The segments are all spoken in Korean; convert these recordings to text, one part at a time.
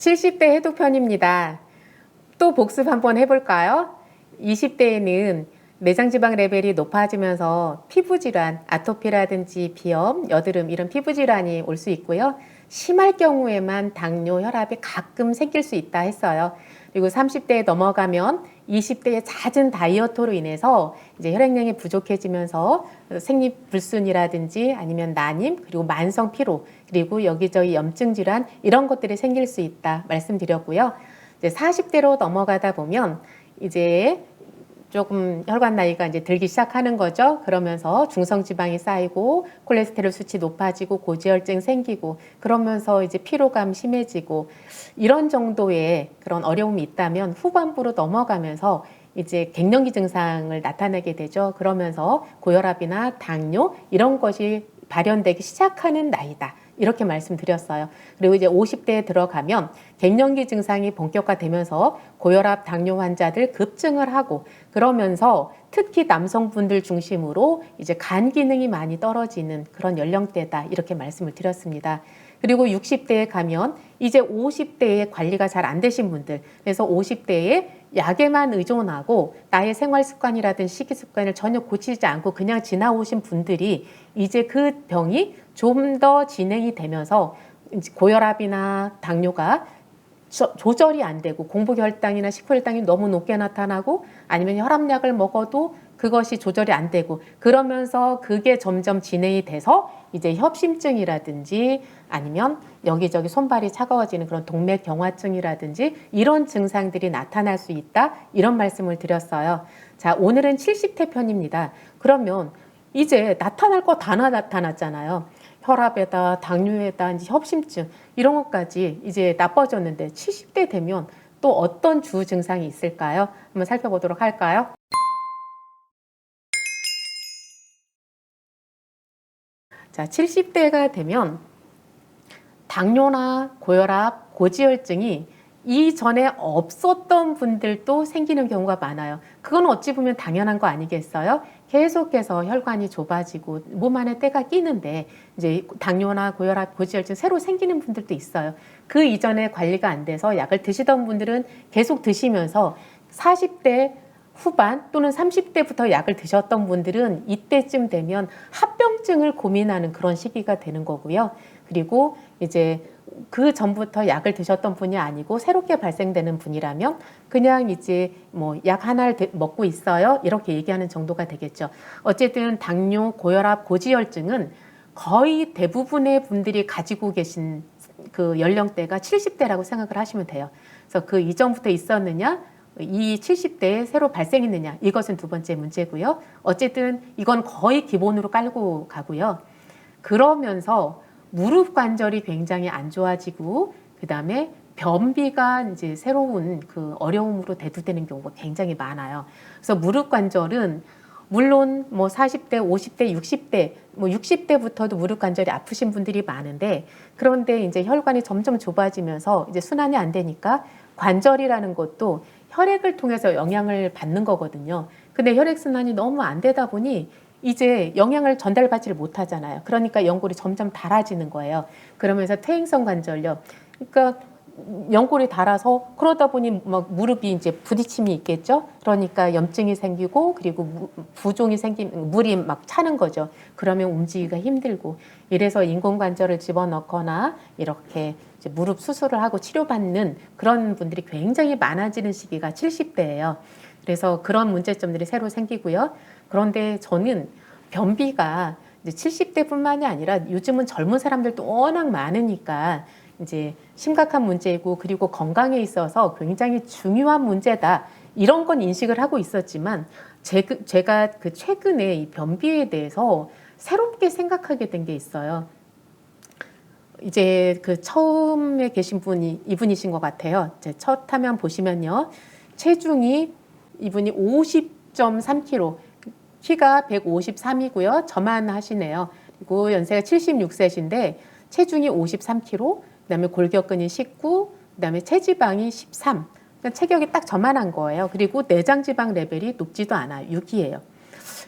70대 해독편입니다. 또 복습 한번 해볼까요? 20대에는 내장지방 레벨이 높아지면서 피부질환, 아토피라든지 비염, 여드름 이런 피부질환이 올 수 있고요. 심할 경우에만 당뇨, 혈압이 가끔 생길 수 있다 했어요. 그리고 30대에 넘어가면 20대의 잦은 다이어트로 인해서 이제 혈액량이 부족해지면서 생리불순이라든지 아니면 난임, 그리고 만성 피로, 그리고 여기저기 염증 질환 이런 것들이 생길 수 있다 말씀드렸고요. 이제 40대로 넘어가다 보면 이제 조금 혈관 나이가 이제 들기 시작하는 거죠. 그러면서 중성지방이 쌓이고 콜레스테롤 수치 높아지고 고지혈증 생기고 그러면서 이제 피로감 심해지고 이런 정도의 그런 어려움이 있다면 후반부로 넘어가면서 이제 갱년기 증상을 나타내게 되죠. 그러면서 고혈압이나 당뇨 이런 것이 발현되기 시작하는 나이다. 이렇게 말씀드렸어요. 그리고 이제 50대에 들어가면 갱년기 증상이 본격화되면서 고혈압, 당뇨 환자들 급증을 하고 그러면서 특히 남성분들 중심으로 이제 간 기능이 많이 떨어지는 그런 연령대다 이렇게 말씀을 드렸습니다. 그리고 60대에 가면 이제 50대에 관리가 잘 안 되신 분들, 그래서 50대에 약에만 의존하고 나의 생활 습관이라든지 식이 습관을 전혀 고치지 않고 그냥 지나오신 분들이 이제 그 병이 좀 더 진행이 되면서 고혈압이나 당뇨가 조절이 안 되고 공복혈당이나 식후혈당이 너무 높게 나타나고 아니면 혈압약을 먹어도 그것이 조절이 안 되고 그러면서 그게 점점 진행이 돼서 이제 협심증이라든지 아니면 여기저기 손발이 차가워지는 그런 동맥경화증이라든지 이런 증상들이 나타날 수 있다 이런 말씀을 드렸어요. 자, 오늘은 70대 편입니다. 그러면 이제 나타날 거 다 나타났잖아요. 혈압에다 당뇨에다 이제 협심증 이런 것까지 이제 나빠졌는데 70대 되면 또 어떤 주 증상이 있을까요? 한번 살펴보도록 할까요? 자, 70대가 되면 당뇨나 고혈압, 고지혈증이 이전에 없었던 분들도 생기는 경우가 많아요. 그건 어찌 보면 당연한 거 아니겠어요? 계속해서 혈관이 좁아지고 몸 안에 때가 끼는데 이제 당뇨나 고혈압, 고지혈증 새로 생기는 분들도 있어요. 그 이전에 관리가 안 돼서 약을 드시던 분들은 계속 드시면서 40대 후반 또는 30대부터 약을 드셨던 분들은 이때쯤 되면 합병증을 고민하는 그런 시기가 되는 거고요. 그리고 이제 그 전부터 약을 드셨던 분이 아니고 새롭게 발생되는 분이라면 그냥 이제 뭐 약 하나를 먹고 있어요 이렇게 얘기하는 정도가 되겠죠. 어쨌든 당뇨, 고혈압, 고지혈증은 거의 대부분의 분들이 가지고 계신 그 연령대가 70대라고 생각을 하시면 돼요. 그래서 그 이전부터 있었느냐 이 70대에 새로 발생했느냐 이것은 두 번째 문제고요. 어쨌든 이건 거의 기본으로 깔고 가고요. 그러면서 무릎 관절이 굉장히 안 좋아지고 그다음에 변비가 이제 새로운 그 어려움으로 대두되는 경우가 굉장히 많아요. 그래서 무릎 관절은 물론 뭐 40대, 50대, 60대, 뭐 60대부터도 무릎 관절이 아프신 분들이 많은데 그런데 이제 혈관이 점점 좁아지면서 이제 순환이 안 되니까 관절이라는 것도 혈액을 통해서 영향을 받는 거거든요. 근데 혈액순환이 너무 안 되다 보니 이제 영향을 전달받지를 못하잖아요. 그러니까 연골이 점점 닳아지는 거예요. 그러면서 퇴행성 관절염. 그러니까 연골이 닳아서 그러다 보니 막 무릎이 이제 부딪힘이 있겠죠. 그러니까 염증이 생기고 그리고 부종이 생기면 물이 막 차는 거죠. 그러면 움직이기가 힘들고 이래서 인공관절을 집어넣거나 이렇게 이제 무릎 수술을 하고 치료받는 그런 분들이 굉장히 많아지는 시기가 70대예요. 그래서 그런 문제점들이 새로 생기고요. 그런데 저는 변비가 이제 70대뿐만이 아니라 요즘은 젊은 사람들도 워낙 많으니까 이제 심각한 문제이고 그리고 건강에 있어서 굉장히 중요한 문제다. 이런 건 인식을 하고 있었지만 제가 그 최근에 이 변비에 대해서 새롭게 생각하게 된 게 있어요. 이제 그 처음에 계신 분이 이분이신 것 같아요. 제 첫 화면 보시면요. 체중이 이분이 50.3kg, 키가 153이고요. 저만 하시네요. 그리고 연세가 76세신데 체중이 53kg, 그다음에 골격근이 19, 그다음에 체지방이 13. 그러니까 체격이 딱 저만한 거예요. 그리고 내장지방 레벨이 높지도 않아요. 6이에요.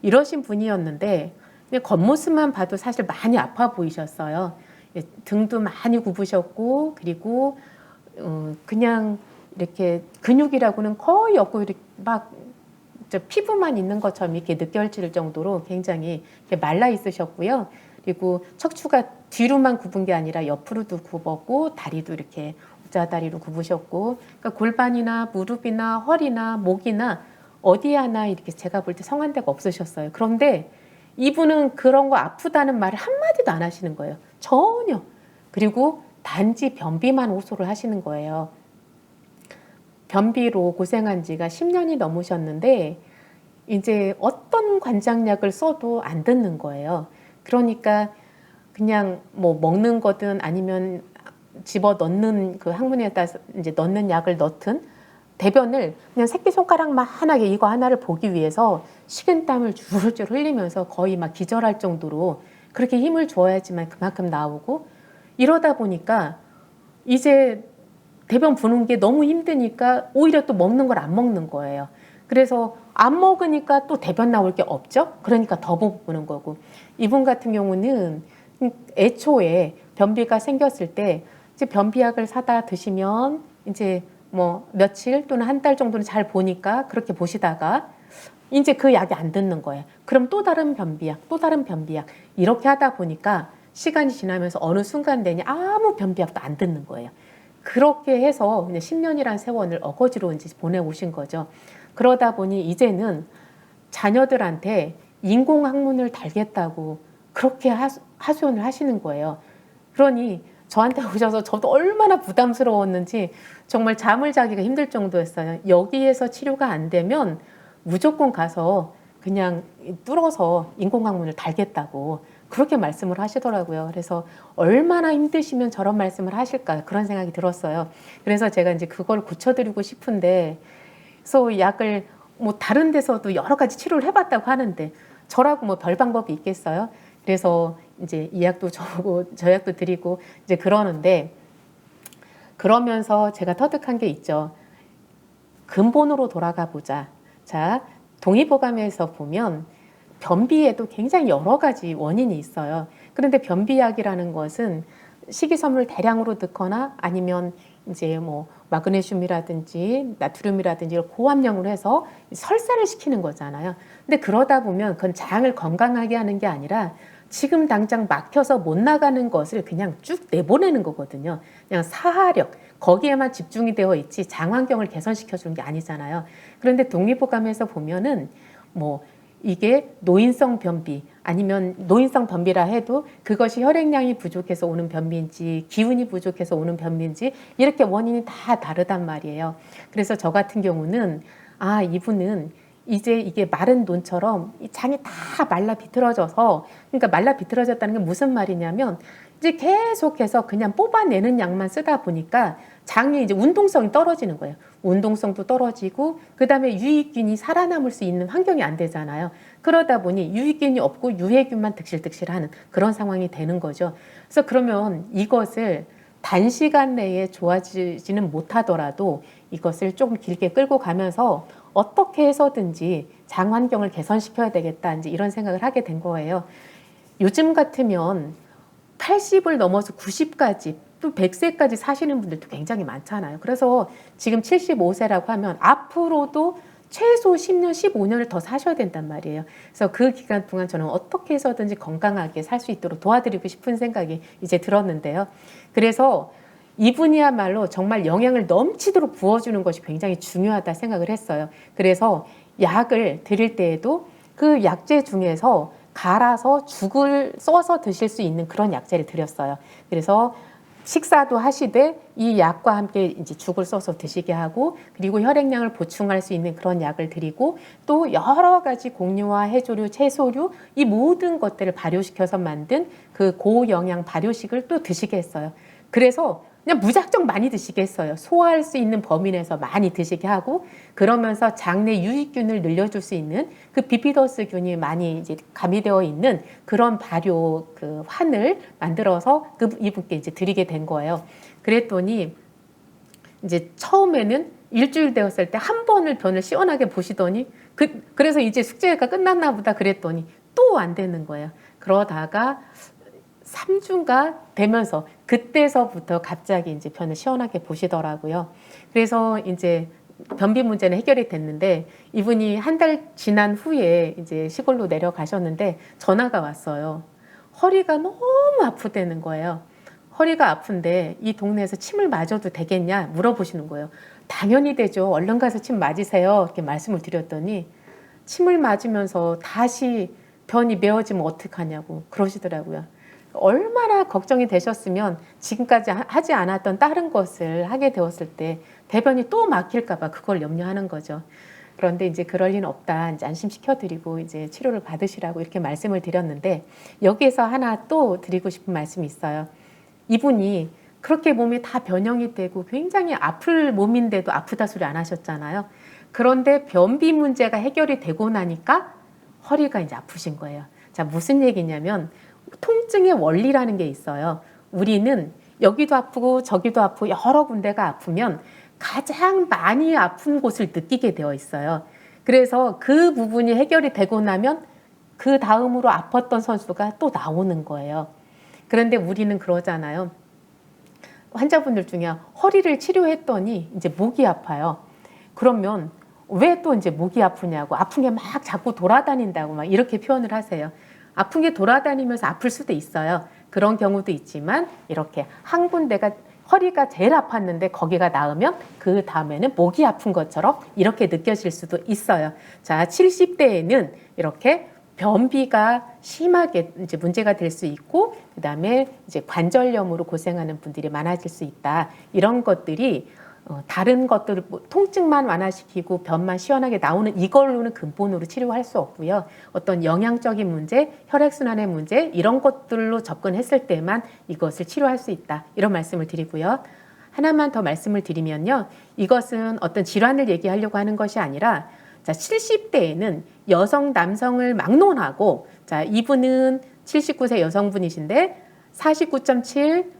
이러신 분이었는데 그냥 겉모습만 봐도 사실 많이 아파 보이셨어요. 등도 많이 굽으셨고 그리고 그냥 이렇게 근육이라고는 거의 없고 이렇게 막 피부만 있는 것처럼 이렇게 느껴질 정도로 굉장히 이렇게 말라 있으셨고요. 그리고 척추가 뒤로만 굽은 게 아니라 옆으로도 굽었고 다리도 이렇게 우자다리로 굽으셨고, 그러니까 골반이나 무릎이나 허리나 목이나 어디 하나 이렇게 제가 볼 때 성한 데가 없으셨어요. 그런데 이분은 그런 거 아프다는 말을 한마디도 안 하시는 거예요. 전혀. 그리고 단지 변비만 호소를 하시는 거예요. 변비로 고생한 지가 10년이 넘으셨는데 이제 어떤 관장약을 써도 안 듣는 거예요. 그러니까 그냥 뭐 먹는 거든 아니면 집어 넣는 그 항문에다 이제 넣는 약을 넣든 대변을 그냥 새끼손가락만하게 이거 하나를 보기 위해서 식은땀을 줄줄 흘리면서 거의 막 기절할 정도로 그렇게 힘을 줘야지만 그만큼 나오고, 이러다 보니까 이제 대변 부는 게 너무 힘드니까 오히려 또 먹는 걸 안 먹는 거예요. 그래서 안 먹으니까 또 대변 나올 게 없죠. 그러니까 더 부는 거고, 이분 같은 경우는 애초에 변비가 생겼을 때 이제 변비약을 사다 드시면 이제 뭐 며칠 또는 한 달 정도는 잘 보니까 그렇게 보시다가 이제 그 약이 안 듣는 거예요. 그럼 또 다른 변비약, 또 다른 변비약 이렇게 하다 보니까 시간이 지나면서 어느 순간 되니 아무 변비약도 안 듣는 거예요. 그렇게 해서 그냥 10년이라는 세월을 어거지로 이제 보내오신 거죠. 그러다 보니 이제는 자녀들한테 인공항문을 달겠다고 그렇게 하소연을 하시는 거예요. 그러니 저한테 오셔서 저도 얼마나 부담스러웠는지 정말 잠을 자기가 힘들 정도였어요. 여기에서 치료가 안 되면 무조건 가서 그냥 뚫어서 인공항문을 달겠다고 그렇게 말씀을 하시더라고요. 그래서 얼마나 힘드시면 저런 말씀을 하실까 그런 생각이 들었어요. 그래서 제가 이제 그걸 고쳐드리고 싶은데, 그래서 약을 뭐 다른 데서도 여러 가지 치료를 해봤다고 하는데 저라고 뭐 별 방법이 있겠어요? 그래서 이제 이 약도 저고 저 약도 드리고 이제 그러는데, 그러면서 제가 터득한 게 있죠. 근본으로 돌아가 보자. 자, 동의보감에서 보면 변비에도 굉장히 여러 가지 원인이 있어요. 그런데 변비약이라는 것은 식이섬유를 대량으로 넣거나 아니면 이제 뭐 마그네슘이라든지 나트륨이라든지 고함량으로 해서 설사를 시키는 거잖아요. 근데 그러다 보면 그건 장을 건강하게 하는 게 아니라 지금 당장 막혀서 못 나가는 것을 그냥 쭉 내보내는 거거든요. 그냥 사하력, 거기에만 집중이 되어 있지 장 환경을 개선시켜 주는 게 아니잖아요. 그런데 동의보감에서 보면은 뭐 이게 노인성 변비 아니면 노인성 변비라 해도 그것이 혈액량이 부족해서 오는 변비인지 기운이 부족해서 오는 변비인지 이렇게 원인이 다 다르단 말이에요. 그래서 저 같은 경우는 이분은 이제 이게 마른 논처럼 이 장이 다 말라 비틀어져서, 그러니까 말라 비틀어졌다는 게 무슨 말이냐면 이제 계속해서 그냥 뽑아내는 약만 쓰다 보니까 장이 이제 운동성이 떨어지는 거예요. 운동성도 떨어지고 그다음에 유익균이 살아남을 수 있는 환경이 안 되잖아요. 그러다 보니 유익균이 없고 유해균만 득실득실하는 그런 상황이 되는 거죠. 그래서 그러면 이것을 단시간 내에 좋아지지는 못하더라도 이것을 조금 길게 끌고 가면서 어떻게 해서든지 장 환경을 개선시켜야 되겠다, 이제 이런 생각을 하게 된 거예요. 요즘 같으면 80을 넘어서 90까지 또 100세까지 사시는 분들도 굉장히 많잖아요. 그래서 지금 75세라고 하면 앞으로도 최소 10년, 15년을 더 사셔야 된단 말이에요. 그래서 그 기간 동안 저는 어떻게 해서든지 건강하게 살 수 있도록 도와드리고 싶은 생각이 이제 들었는데요. 그래서 이분이야말로 정말 영양을 넘치도록 부어주는 것이 굉장히 중요하다 생각을 했어요. 그래서 약을 드릴 때에도 그 약재 중에서 갈아서 죽을 써서 드실 수 있는 그런 약재를 드렸어요. 그래서 식사도 하시되 이 약과 함께 이제 죽을 써서 드시게 하고, 그리고 혈액량을 보충할 수 있는 그런 약을 드리고, 또 여러 가지 곡류와 해조류, 채소류 이 모든 것들을 발효시켜서 만든 그 고영양 발효식을 또 드시게 했어요. 그래서 그냥 무작정 많이 드시게 했어요. 소화할 수 있는 범위 내에서 많이 드시게 하고, 그러면서 장내 유익균을 늘려줄 수 있는 그 비피더스균이 많이 이제 가미되어 있는 그런 발효 그 환을 만들어서 이분께 이제 드리게 된 거예요. 그랬더니 이제 처음에는 일주일 되었을 때 한 번을 변을 시원하게 보시더니 그래서 이제 숙제가 끝났나 보다 그랬더니 또 안 되는 거예요. 그러다가 3주가 되면서 그때서부터 갑자기 이제 편을 시원하게 보시더라고요. 그래서 이제 변비 문제는 해결이 됐는데 이분이 한 달 지난 후에 이제 시골로 내려가셨는데 전화가 왔어요. 허리가 너무 아프다는 거예요. 허리가 아픈데 이 동네에서 침을 맞아도 되겠냐 물어보시는 거예요. 당연히 되죠. 얼른 가서 침 맞으세요. 이렇게 말씀을 드렸더니 침을 맞으면서 다시 변이 메워지면 어떡하냐고 그러시더라고요. 얼마나 걱정이 되셨으면 지금까지 하지 않았던 다른 것을 하게 되었을 때 대변이 또 막힐까 봐 그걸 염려하는 거죠. 그런데 이제 그럴 리는 없다. 이제 안심시켜드리고 이제 치료를 받으시라고 이렇게 말씀을 드렸는데 여기에서 하나 또 드리고 싶은 말씀이 있어요. 이분이 그렇게 몸이 다 변형이 되고 굉장히 아플 몸인데도 아프다 소리 안 하셨잖아요. 그런데 변비 문제가 해결이 되고 나니까 허리가 이제 아프신 거예요. 자, 무슨 얘기냐면 통증의 원리라는 게 있어요. 우리는 여기도 아프고 저기도 아프고 여러 군데가 아프면 가장 많이 아픈 곳을 느끼게 되어 있어요. 그래서 그 부분이 해결이 되고 나면 그 다음으로 아팠던 선수가 또 나오는 거예요. 그런데 우리는 그러잖아요. 환자분들 중에 허리를 치료했더니 이제 목이 아파요. 그러면 왜 또 이제 목이 아프냐고, 아픈 게 막 자꾸 돌아다닌다고 막 이렇게 표현을 하세요. 아픈 게 돌아다니면서 아플 수도 있어요. 그런 경우도 있지만 이렇게 한 군데가 허리가 제일 아팠는데 거기가 나으면 그 다음에는 목이 아픈 것처럼 이렇게 느껴질 수도 있어요. 자, 70대에는 이렇게 변비가 심하게 이제 문제가 될 수 있고 그다음에 이제 관절염으로 고생하는 분들이 많아질 수 있다. 이런 것들이 다른 것들 통증만 완화시키고 변만 시원하게 나오는 이걸로는 근본으로 치료할 수 없고요. 어떤 영양적인 문제, 혈액순환의 문제 이런 것들로 접근했을 때만 이것을 치료할 수 있다. 이런 말씀을 드리고요. 하나만 더 말씀을 드리면요. 이것은 어떤 질환을 얘기하려고 하는 것이 아니라 자, 70대에는 여성, 남성을 막론하고 자, 이분은 79세 여성분이신데 49.7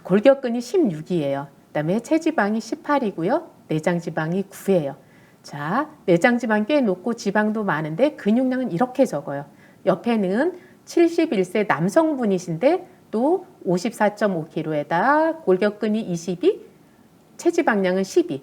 골격근이 16이에요. 그다음에 체지방이 18이고요. 내장지방이 9예요. 자, 내장지방 꽤 높고 지방도 많은데 근육량은 이렇게 적어요. 옆에는 71세 남성분이신데 또 54.5kg에다 골격근이 22, 체지방량은 12.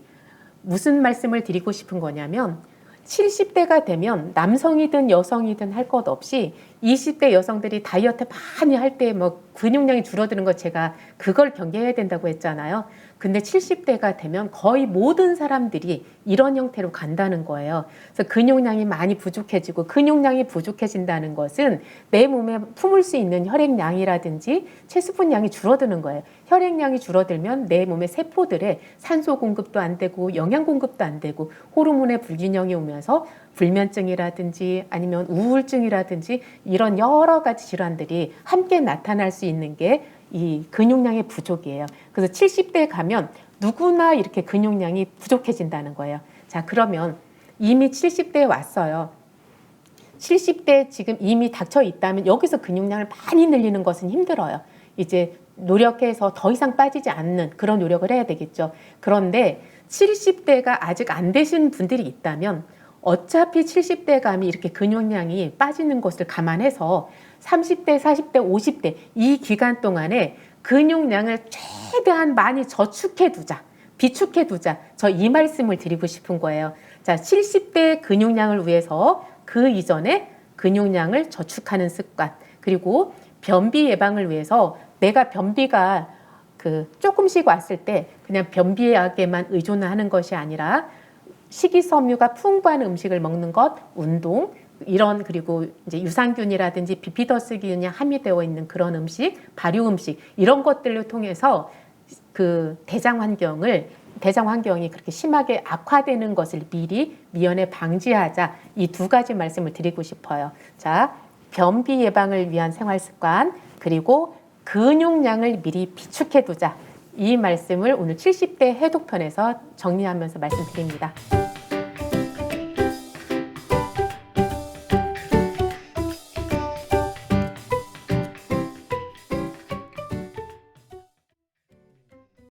무슨 말씀을 드리고 싶은 거냐면 70대가 되면 남성이든 여성이든 할 것 없이 20대 여성들이 다이어트 많이 할 때 뭐 근육량이 줄어드는 거 제가 그걸 경계해야 된다고 했잖아요. 근데 70대가 되면 거의 모든 사람들이 이런 형태로 간다는 거예요. 그래서 근육량이 많이 부족해지고 근육량이 부족해진다는 것은 내 몸에 품을 수 있는 혈액량이라든지 체수분량이 줄어드는 거예요. 혈액량이 줄어들면 내 몸의 세포들의 산소 공급도 안 되고 영양 공급도 안 되고 호르몬의 불균형이 오면서 불면증이라든지 아니면 우울증이라든지 이런 여러 가지 질환들이 함께 나타날 수 있는 게 이 근육량의 부족이에요. 그래서 70대에 가면 누구나 이렇게 근육량이 부족해진다는 거예요. 자, 그러면 이미 70대에 왔어요. 70대 지금 이미 닥쳐 있다면 여기서 근육량을 많이 늘리는 것은 힘들어요. 이제 노력해서 더 이상 빠지지 않는 그런 노력을 해야 되겠죠. 그런데 70대가 아직 안 되신 분들이 있다면 어차피 70대 감이 이렇게 근육량이 빠지는 것을 감안해서 30대, 40대, 50대 이 기간 동안에 근육량을 최대한 많이 저축해 두자, 비축해 두자. 저 이 말씀을 드리고 싶은 거예요. 자, 70대 근육량을 위해서 그 이전에 근육량을 저축하는 습관, 그리고 변비 예방을 위해서 내가 변비가 조금씩 왔을 때 그냥 변비약에만 의존하는 것이 아니라 식이섬유가 풍부한 음식을 먹는 것, 운동, 이런 그리고 이제 유산균이라든지 비피더스균이 함유되어 있는 그런 음식, 발효 음식 이런 것들을 통해서 그 대장 환경이 그렇게 심하게 악화되는 것을 미리 미연에 방지하자. 이 두 가지 말씀을 드리고 싶어요. 자, 변비 예방을 위한 생활 습관 그리고 근육량을 미리 비축해 두자. 이 말씀을 오늘 70대 해독편에서 정리하면서 말씀드립니다.